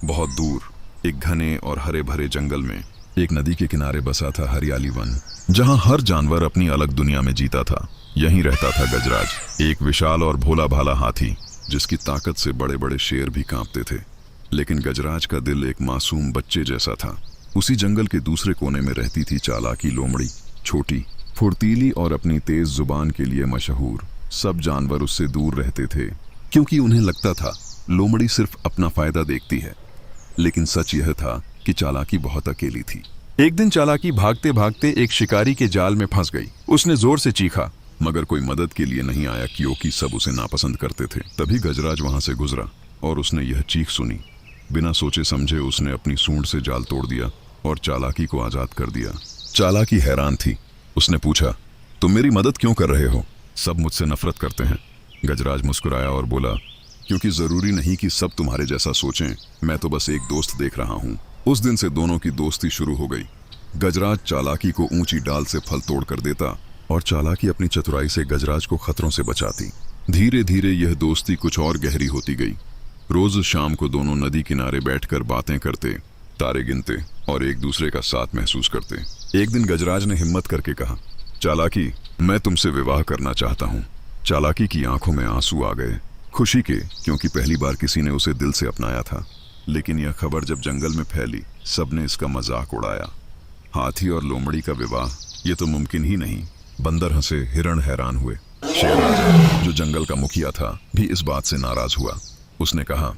बहुत दूर एक घने और हरे भरे जंगल में एक नदी के किनारे बसा था हरियाली वन, जहां हर जानवर अपनी अलग दुनिया में जीता था। यहीं रहता था गजराज, एक विशाल और भोला भाला हाथी जिसकी ताकत से बड़े बड़े शेर भी कांपते थे। लेकिन गजराज का दिल एक मासूम बच्चे जैसा था। उसी जंगल के दूसरे कोने में रहती थी चालाकी लोमड़ी, छोटी, फुर्तीली और अपनी तेज जुबान के लिए मशहूर। सब जानवर उससे दूर रहते थे क्योंकि उन्हें लगता था लोमड़ी सिर्फ अपना फायदा देखती है। लेकिन सच यह था कि चालाकी बहुत अकेली थी। एक दिन चालाकी भागते भागते एक शिकारी के जाल में फंस गई। उसने जोर से चीखा, मगर कोई मदद के लिए नहीं आया क्योंकि सब उसे नापसंद करते थे। तभी गजराज वहां से गुजरा और उसने यह चीख सुनी। बिना सोचे समझे उसने अपनी सूंड से जाल तोड़ दिया और चालाकी को आजाद कर दिया। चालाकी हैरान थी। उसने पूछा, तुम मेरी मदद क्यों कर रहे हो? सब मुझसे नफरत करते हैं। गजराज मुस्कुराया और बोला, क्योंकि जरूरी नहीं कि सब तुम्हारे जैसा सोचें, मैं तो बस एक दोस्त देख रहा हूँ। उस दिन से दोनों की दोस्ती शुरू हो गई। गजराज चालाकी को ऊंची डाल से फल तोड़ कर देता और चालाकी अपनी चतुराई से गजराज को खतरों से बचाती। धीरे धीरे यह दोस्ती कुछ और गहरी होती गई। रोज शाम को दोनों नदी किनारे बैठकर बातें करते, तारे गिनते और एक दूसरे का साथ महसूस करते। एक दिन गजराज ने हिम्मत करके कहा, चालाकी, मैं तुमसे विवाह करना चाहता हूँ। चालाकी की आंखों में आंसू आ गए, खुशी के, क्योंकि पहली बार किसी ने उसे दिल से अपनाया था। लेकिन यह खबर जब जंगल में फैली, सबने इसका मजाक उड़ाया। हाथी और लोमड़ी का विवाह, ये तो मुमकिन ही नहीं। बंदर हंसे, हिरण हैरान हुए। शेर राजा, जो जंगल का मुखिया था, भी इस बात से नाराज हुआ। उसने कहा,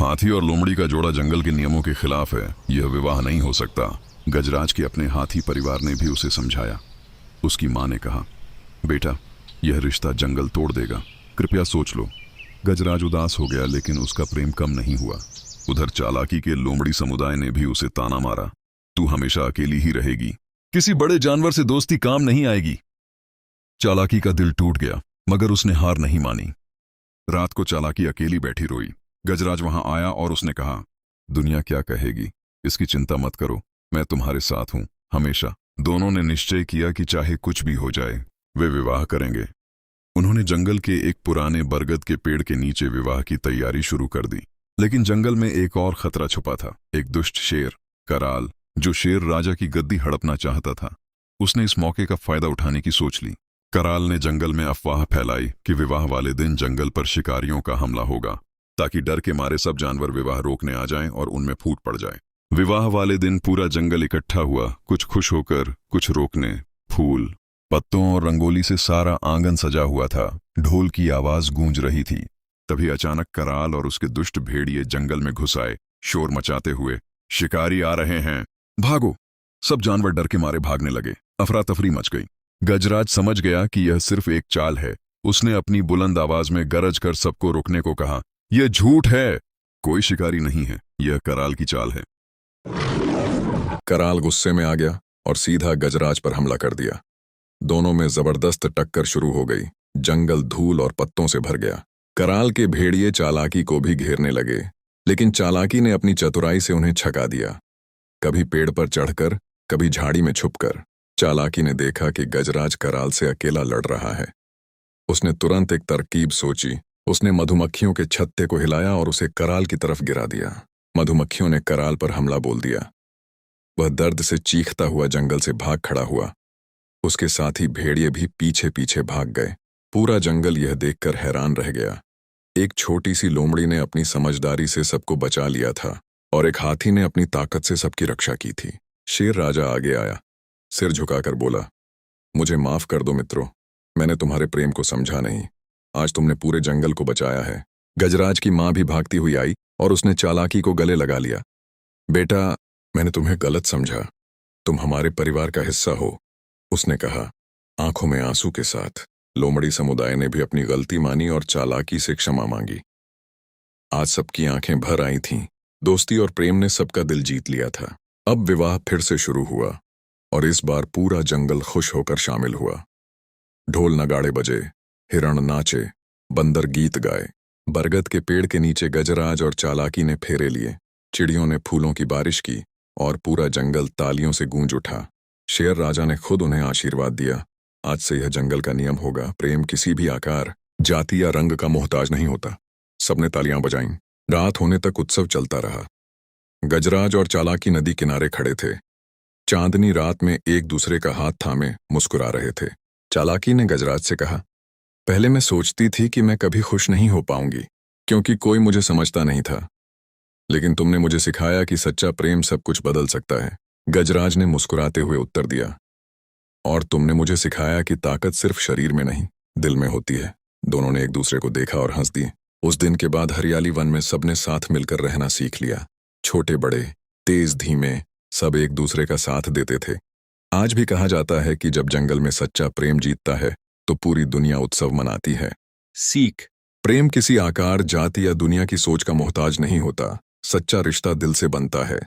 हाथी और लोमड़ी का जोड़ा जंगल के नियमों के खिलाफ है, यह विवाह नहीं हो सकता। गजराज के अपने हाथी परिवार ने भी उसे समझाया। उसकी माँ ने कहा, बेटा, यह रिश्ता जंगल तोड़ देगा, कृपया सोच लो। गजराज उदास हो गया, लेकिन उसका प्रेम कम नहीं हुआ। उधर चालाकी के लोमड़ी समुदाय ने भी उसे ताना मारा, तू हमेशा अकेली ही रहेगी, किसी बड़े जानवर से दोस्ती काम नहीं आएगी। चालाकी का दिल टूट गया, मगर उसने हार नहीं मानी। रात को चालाकी अकेली बैठी रोई। गजराज वहां आया और उसने कहा, दुनिया क्या कहेगी, इसकी चिंता मत करो, मैं तुम्हारे साथ हूं हमेशा। दोनों ने निश्चय किया कि चाहे कुछ भी हो जाए, वे विवाह करेंगे। उन्होंने जंगल के एक पुराने बरगद के पेड़ के नीचे विवाह की तैयारी शुरू कर दी। लेकिन जंगल में एक और खतरा छुपा था। एक दुष्ट शेर, कराल, जो शेर राजा की गद्दी हड़पना चाहता था। उसने इस मौके का फायदा उठाने की सोच ली। कराल ने जंगल में अफवाह फैलाई कि विवाह वाले दिन जंगल पर शिकारियों का हमला होगा, ताकि डर के मारे सब जानवर विवाह रोकने आ जाएं और उनमें फूट पड़ जाए। विवाह वाले दिन पूरा जंगल इकट्ठा हुआ, कुछ खुश होकर, कुछ रोकने। फूल, पत्तों और रंगोली से सारा आंगन सजा हुआ था। ढोल की आवाज गूंज रही थी। तभी अचानक कराल और उसके दुष्ट भेड़िए जंगल में घुस आए, शोर मचाते हुए, शिकारी आ रहे हैं, भागो। सब जानवर डर के मारे भागने लगे। अफरा तफरी मच गई। गजराज समझ गया कि यह सिर्फ एक चाल है। उसने अपनी बुलंद आवाज में गरज कर सबको रुकने को कहा, यह झूठ है, कोई शिकारी नहीं है, यह कराल की चाल है। कराल गुस्से में आ गया और सीधा गजराज पर हमला कर दिया। दोनों में जबरदस्त टक्कर शुरू हो गई। जंगल धूल और पत्तों से भर गया। कराल के भेड़िए चालाकी को भी घेरने लगे, लेकिन चालाकी ने अपनी चतुराई से उन्हें छका दिया। कभी पेड़ पर चढ़कर, कभी झाड़ी में छुपकर। चालाकी ने देखा कि गजराज कराल से अकेला लड़ रहा है। उसने तुरंत एक तरकीब सोची। उसने मधुमक्खियों के छत्ते को हिलाया और उसे कराल की तरफ गिरा दिया। मधुमक्खियों ने कराल पर हमला बोल दिया। वह दर्द से चीखता हुआ जंगल से भाग खड़ा हुआ। उसके साथी भेड़िए भी पीछे पीछे भाग गए। पूरा जंगल यह देखकर हैरान रह गया। एक छोटी सी लोमड़ी ने अपनी समझदारी से सबको बचा लिया था और एक हाथी ने अपनी ताकत से सबकी रक्षा की थी। शेर राजा आगे आया, सिर झुकाकर बोला, मुझे माफ कर दो मित्रों, मैंने तुम्हारे प्रेम को समझा नहीं। आज तुमने पूरे जंगल को बचाया है। गजराज की मां भी भागती हुई आई और उसने चालाकी को गले लगा लिया। बेटा, मैंने तुम्हें गलत समझा, तुम हमारे परिवार का हिस्सा हो, उसने कहा, आंखों में आंसू के साथ। लोमड़ी समुदाय ने भी अपनी गलती मानी और चालाकी से क्षमा मांगी। आज सबकी आंखें भर आई थीं। दोस्ती और प्रेम ने सबका दिल जीत लिया था। अब विवाह फिर से शुरू हुआ और इस बार पूरा जंगल खुश होकर शामिल हुआ। ढोल नगाड़े बजे, हिरण नाचे, बंदर गीत गाए। बरगद के पेड़ के नीचे गजराज और चालाकी ने फेरे लिए। चिड़ियों ने फूलों की बारिश की और पूरा जंगल तालियों से गूंज उठा। शेर राजा ने खुद उन्हें आशीर्वाद दिया, आज से यह जंगल का नियम होगा, प्रेम किसी भी आकार, जाति या रंग का मोहताज नहीं होता। सबने तालियां बजाईं। रात होने तक उत्सव चलता रहा। गजराज और चालाकी नदी किनारे खड़े थे। चांदनी रात में एक दूसरे का हाथ थामे मुस्कुरा रहे थे। चालाकी ने गजराज से कहा, पहले मैं सोचती थी कि मैं कभी खुश नहीं हो पाऊंगी, क्योंकि कोई मुझे समझता नहीं था। लेकिन तुमने मुझे सिखाया कि सच्चा प्रेम सब कुछ बदल सकता है। गजराज ने मुस्कुराते हुए उत्तर दिया, और तुमने मुझे सिखाया कि ताकत सिर्फ शरीर में नहीं, दिल में होती है। दोनों ने एक दूसरे को देखा और हंस दिए। उस दिन के बाद हरियाली वन में सबने साथ मिलकर रहना सीख लिया। छोटे बड़े, तेज धीमे, सब एक दूसरे का साथ देते थे। आज भी कहा जाता है कि जब जंगल में सच्चा प्रेम जीतता है तो पूरी दुनिया उत्सव मनाती है। सीख, प्रेम किसी आकार, जाति या दुनिया की सोच का मोहताज नहीं होता। सच्चा रिश्ता दिल से बनता है।